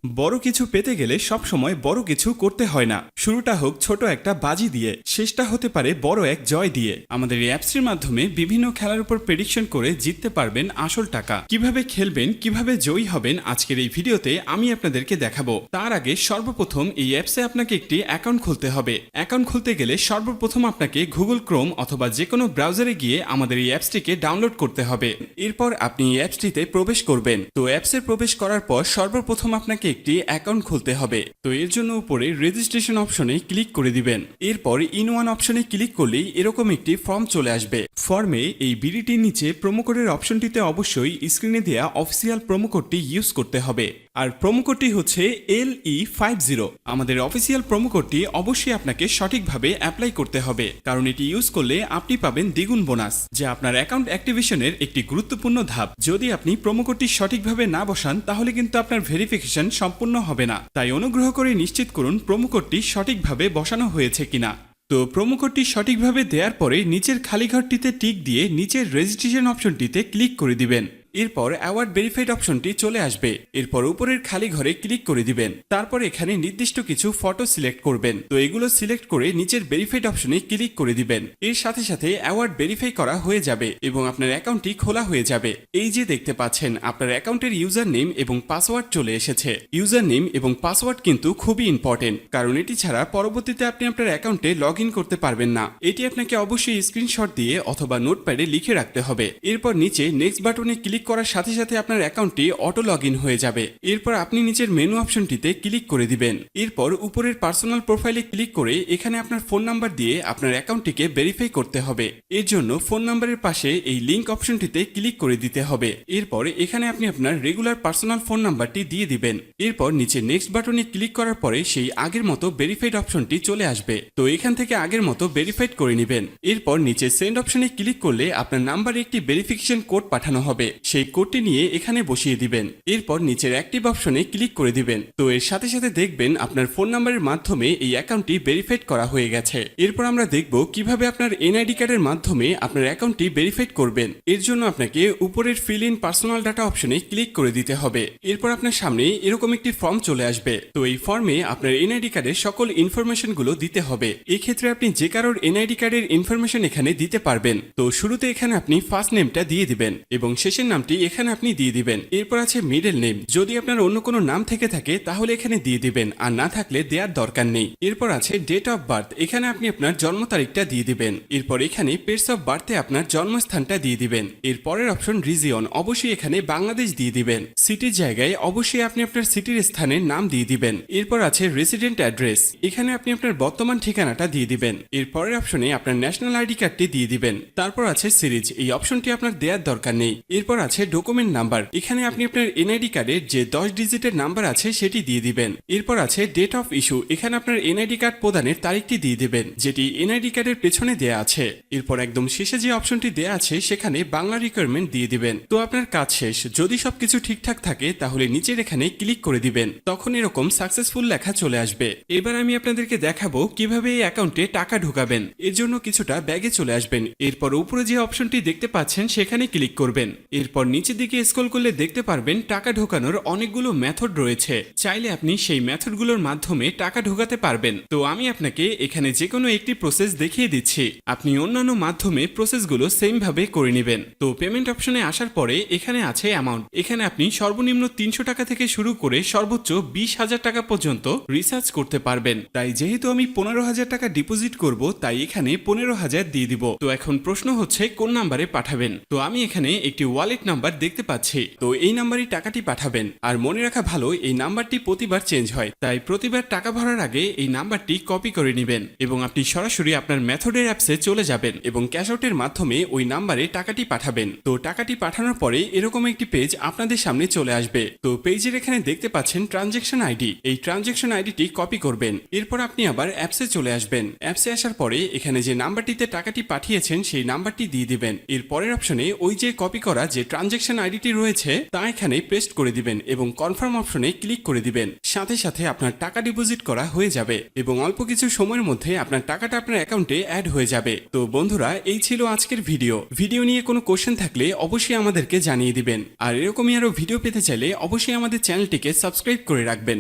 বড় কিছু পেতে গেলে সবসময় বড় কিছু করতে হয় না। শুরুটা হোক ছোট একটা বাজি দিয়ে, শেষটা হতে পারে বড় এক জয় দিয়ে। আমাদের এই অ্যাপসটির মাধ্যমে বিভিন্ন খেলার উপর প্রেডিকশন করে জিততে পারবেন আসল টাকা। কিভাবে খেলবেন, কিভাবে জয়ী হবেন, আজকের এই ভিডিওতে আমি আপনাদেরকে দেখাবো। তার আগে সর্বপ্রথম এই অ্যাপসে আপনাকে একটি অ্যাকাউন্ট খুলতে হবে। অ্যাকাউন্ট খুলতে গেলে সর্বপ্রথম আপনাকে গুগল ক্রোম অথবা যে কোনো ব্রাউজারে গিয়ে আমাদের এই অ্যাপসটিকে ডাউনলোড করতে হবে। এরপর আপনি এই অ্যাপসটিতে প্রবেশ করবেন। তো অ্যাপসে প্রবেশ করার পর সর্বপ্রথম আপনাকে একটি অ্যাকাউন্ট খুলতে হবে। তো এর জন্য উপরে রেজিস্ট্রেশন অপশনে ক্লিক করে দিবেন। এরপর ইন ওয়ান অপশনে ক্লিক করলেই এরকম একটি ফর্ম চলে আসবে। ফর্মে এই বিডিটির নিচে প্রোমো কোডের অপশনটিতে অবশ্যই স্ক্রিনে দেওয়া অফিসিয়াল প্রোমো কোডটি ইউজ করতে হবে। আর প্রোমো কোডটি হচ্ছে LE50। আমাদের অফিসিয়াল প্রোমো কোডটি অবশ্যই আপনাকে সঠিকভাবে অ্যাপ্লাই করতে হবে, কারণ এটি ইউজ করলে আপনি পাবেন দ্বিগুণ বোনাস, যা আপনার অ্যাকাউন্ট অ্যাক্টিভেশনের একটি গুরুত্বপূর্ণ ধাপ। যদি আপনি প্রোমো কোডটি সঠিকভাবে না বসান তাহলে কিন্তু আপনার ভেরিফিকেশন সম্পূর্ণ হবে না। তাই অনুগ্রহ করে নিশ্চিত করুন প্রোমো কোডটি সঠিকভাবে বসানো হয়েছে কিনা। তো প্রোমো কোডটি সঠিকভাবে দেওয়ার পরে নিচের খালি ঘরটিতে টিক দিয়ে নিচের রেজিস্ট্রেশন অপশনটিতে ক্লিক করে দিবেন। এরপর অ্যাওয়ার্ড ভেরিফাইড অপশনটি চলে আসবে। এরপর উপরের খালি ঘরে ক্লিক করে দিবেন। তারপর এখানে নির্দিষ্ট কিছু ফটো সিলেক্ট করবেন। তো এগুলো সিলেক্ট করে নিচের ভেরিফাইড অপশনে ক্লিক করে দিবেন। এর সাথে সাথে অ্যাওয়ার্ড ভেরিফাই করা হয়ে যাবে এবং আপনার অ্যাকাউন্টটি খোলা হয়ে যাবে। এই যে দেখতে পাচ্ছেন আপনার অ্যাকাউন্টের ইউজার নেম এবং পাসওয়ার্ড চলে এসেছে। ইউজার নেম এবং পাসওয়ার্ড কিন্তু খুবই ইম্পর্টেন্ট, কারণ এটি ছাড়া পরবর্তীতে আপনি আপনার অ্যাকাউন্টে লগ ইন করতে পারবেন না। এটি আপনাকে অবশ্যই স্ক্রিনশট দিয়ে অথবা নোটপ্যাডে লিখে রাখতে হবে। এরপর নিচে নেক্সট বাটনে ক্লিক করার সাথে সাথে আপনার অ্যাকাউন্টটি অটো লগ ইন হয়ে যাবে। এরপর আপনি নিচের মেনু অপশনটিতে ক্লিক করে দিবেন। এরপর উপরের পার্সোনাল প্রোফাইলে ক্লিক করে এখানে আপনার ফোন নাম্বার দিয়ে আপনার অ্যাকাউন্টটিকে ভেরিফাই করতে হবে। এর জন্য ফোন নাম্বারের পাশে এই লিংক অপশনটিতে ক্লিক করে দিতে হবে। এরপর এখানে আপনি আপনার রেগুলার পার্সোনাল ফোন নাম্বারটি দিয়ে দিবেন। এরপর নিচে নেক্সট বাটনে ক্লিক করার পরে সেই আগের মতো ভেরিফাইড অপশনটি চলে আসবে। তো এখান থেকে আগের মতো ভেরিফাইড করে নেবেন। এরপর নিচে সেন্ড অপশনে ক্লিক করলে আপনার নাম্বারে একটি ভেরিফিকেশন কোড পাঠানো হবে। সেই কোডটি নিয়ে এখানে বসিয়ে দিবেন। এরপর নিচের অ্যাক্টিভ অপশনে ক্লিক করে দিবেন। তো এর সাথে সাথে দেখবেন আপনার ফোন নাম্বারের মাধ্যমে এই অ্যাকাউন্টটি ভেরিফাইড করা হয়ে গেছে। এরপর আমরা দেখব কিভাবে আপনার এনআইডি কার্ডের মাধ্যমে আপনার অ্যাকাউন্টটি ভেরিফাইড করবেন। এর জন্য আপনাকে উপরের ফিল ইন পার্সোনাল ডাটা অপশনে ক্লিক করে দিতে হবে। এরপর আপনার সামনে এরকম একটি ফর্ম চলে আসবে। তো এই ফর্মে আপনার এনআইডি কার্ডের সকল ইনফরমেশন গুলো দিতে হবে। এক্ষেত্রে আপনি যে কারোর এনআইডি কার্ডের ইনফরমেশন এখানে দিতে পারবেন। তো শুরুতে এখানে আপনি ফার্স্ট নেমটা দিয়ে দিবেন এবং শেষের নামটি এখানে আপনি দিয়ে দিবেন। এরপর আছে মিডল নেম। যদি আপনার অন্য কোনো নাম থেকে থাকে তাহলে এখানে দিয়ে দিবেন, আর না থাকলে দেওয়ার দরকার নেই। এরপর আছে ডেট অফ বার্থ। এখানে আপনি আপনার জন্ম তারিখটা দিয়ে দিবেন। এরপর এখানে প্লেস অফ বার্থে আপনার জন্মস্থানটা দিয়ে দিবেন। এর পরের অপশন রিজিয়ন, অবশ্যই এখানে বাংলাদেশ দিয়ে দিবেন। সিটির জায়গায় অবশ্যই আপনি আপনার সিটির স্থানের নাম দিয়ে দিবেন। এরপর আছে রেসিডেন্ট অ্যাড্রেস। এখানে আপনি আপনার বর্তমান ঠিকানাটা দিয়ে দিবেন। এর পরের অপশনে আপনার ন্যাশনাল আইডি কার্ডটি দিয়ে দিবেন। তারপর আছে সিরিজ, এই অপশনটি আপনার দেওয়ার দরকার নেই। এরপর আছে ডকুমেন্ট নাম্বার। এখানে আপনি আপনার এনআইডি কার্ডের যে 10 ডিজিটের নাম্বার আছে সেটি দিয়ে দিবেন। এরপর আছে ডেট অফ ইস্যু। এখানে আপনার এনআইডি কার্ড প্রদানের তারিখটি দিয়ে দিবেন, যেটি এনআইডি কার্ডের পেছনে দেয়া আছে। এরপর একদম শেষে যে অপশনটি দেয়া আছে সেখানে বাংলা রিকোয়ারমেন্ট দিয়ে দিবেন। তো আপনার কাজ শেষ। যদি সবকিছু ঠিকঠাক থাকে তাহলে নিচের এখানে ক্লিক করে দিবেন। তখন এরকম সাকসেসফুল লেখা চলে আসবে। এবার আমি আপনাদেরকে দেখাবো কিভাবে এই অ্যাকাউন্টে টাকা ঢোকাবেন। এর জন্য কিছুটা ব্যাগে চলে আসবেন। এরপর উপরে যে অপশনটি দেখতে পাচ্ছেন সেখানে ক্লিক করবেন। এরপর নিচের দিকে স্ক্রল করলে দেখতে পারবেন টাকা ঢোকানোর অনেকগুলো মেথড রয়েছে। চাইলে আপনি সেই মেথডগুলোর মাধ্যমে টাকা ঢোকাতে পারবেন। তো আমি আপনাকে এখানে যে কোনো একটি প্রসেস দেখিয়ে দিচ্ছি। আপনি অন্যান্য মাধ্যমে প্রসেসগুলো সেম ভাবে করে নেবেন। তো পেমেন্ট অপশনে আসার পরে এখানে আছে অ্যামাউন্ট। এখানে আপনি সর্বনিম্ন 300 টাকা থেকে শুরু করে সর্বোচ্চ 20,000 টাকা পর্যন্ত রিচার্জ করতে পারবেন। তাই যেহেতু আমি 15,000 টাকা ডিপোজিট করব, তাই এখানে 15,000 দিয়ে দিব। তো এখন প্রশ্ন হচ্ছে কোন নাম্বারে পাঠাবেন। তো আমি এখানে একটি ওয়ালেট নাম্বার দেখতে পাচ্ছি। তো এই নাম্বারই টাকাটি পাঠাবেন। আর মনে রাখা ভালো, এই নাম্বারটি প্রতিবার চেঞ্জ হয়, তাই প্রতিবার টাকা ভরার আগে এই নাম্বারটি কপি করে নেবেন এবং আপনি সরাসরি আপনার মেথডের অ্যাপসে চলে যাবেন এবং ক্যাশ আউটের মাধ্যমে ওই নাম্বারে টাকাটি পাঠাবেন। তো টাকাটি পাঠানোর পরে এরকম একটি পেজ আপনাদের সামনে চলে আসবে। তো পেজের এখানে দেখতে পাচ্ছেন ট্রানজ্যাকশন আইডি। এই ট্রানজ্যাকশন আইডিটি কপি করবেন। এরপর আপনি আবার অ্যাপসে চলে আসবেন। অ্যাপসে আসার পরে এখানে যে নাম্বারটিতে টাকাটি পাঠিয়েছেন সেই নাম্বারটি দিয়ে দিবেন। এর পরের অপশনে ওই যে কপি করা যে ট্রানজ্যাকশন আইডিটি রয়েছে তা এখানে পেস্ট করে দিবেন এবং কনফার্ম অপশনে ক্লিক করে দিবেন। সাথে সাথে আপনার টাকা ডিপোজিট করা হয়ে যাবে এবং অল্প কিছু সময়ের মধ্যে আপনার টাকাটা আপনার অ্যাকাউন্টে অ্যাড হয়ে যাবে। তো বন্ধুরা, এই ছিল আজকের ভিডিও নিয়ে কোনো কোশ্চেন থাকলে অবশ্যই আমাদেরকে জানিয়ে দিবেন। আর এরকমই আরো ভিডিও পেতে চাইলে অবশ্যই আমাদের চ্যানেলটিকে সাবস্ক্রাইব করে রাখবেন।